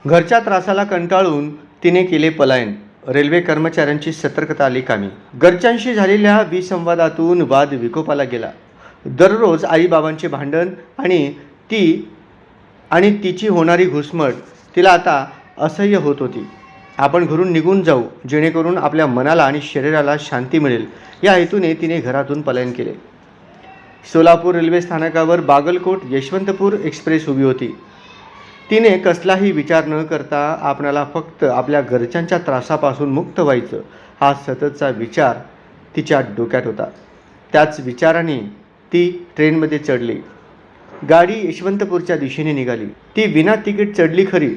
घरच्या त्रासाला कंटाळून तिने केले पलायन. रेल्वे कर्मचाऱ्यांची सतर्कता आली कामी. घरच्यांशी झालेल्या विसंवादातून वाद विकोपाला गेला. दररोज आईबाबांचे भांडण आणि तिची होणारी घुसमट तिला आता असह्य होत होती. आपण घरून निघून जाऊ जेणेकरून आपल्या मनाला आणि शरीराला शांती मिळेल या हेतूने तिने घरातून पलायन केले. सोलापूर रेल्वे स्थानकावर बागलकोट यशवंतपूर एक्सप्रेस उभी होती. तिने कसलाही विचार न करता आपणाला फक्त आपल्या घरच्यांच्या त्रासापासून मुक्त व्हायचं हा सततचा विचार तिच्या डोक्यात होता. त्याच विचाराने ती ट्रेनमध्ये चढली. गाडी यशवंतपूरच्या दिशेने निघाली. ती विना तिकीट चढली खरी,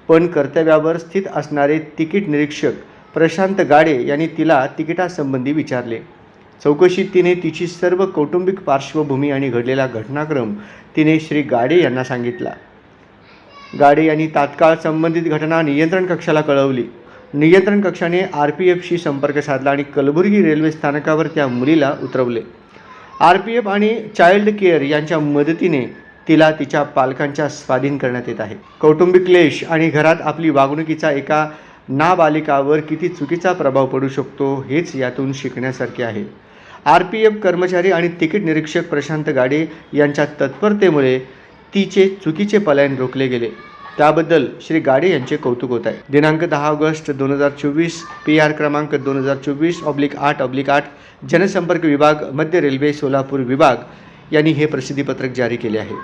पण कर्तव्यावर स्थित असणारे तिकीट निरीक्षक प्रशांत गाडे यांनी तिला तिकिटासंबंधी विचारले. चौकशीत तिने तिची सर्व कौटुंबिक पार्श्वभूमी आणि घडलेला घटनाक्रम तिने श्री गाडे यांना सांगितला. गाडे यांनी तात्काळ संबंधित घटना नियंत्रण कक्षाला कळवली. नियंत्रण कक्षाने RPFशी संपर्क साधला आणि कलबुर्गी रेल्वे स्थानकावर त्या मुलीला उतरवले. RPF आणि चाइल्ड केअर यांच्या मदतीने तिला तिच्या पालकांच्या स्वाधीन करण्यात येत आहे. कौटुंबिक क्लेश आणि घरात आपली वागणुकीचा एका नाबालिकावर किती चुकीचा प्रभाव पडू शकतो हेच यातून शिकण्यासारखे आहे. RPF कर्मचारी आणि तिकीट निरीक्षक प्रशांत गाडे यांच्या तत्परतेमुळे तिचे चुकीचे पलायन रोखले गेले. त्याबद्दल श्री गाडे यांचे कौतुक होत आहे. दिनांक 10 ऑगस्ट 2024 PR क्रमांक 2024/8/8 जनसंपर्क विभाग, मध्य रेल्वे सोलापूर विभाग यांनी हे प्रसिद्धीपत्रक जारी केले आहे.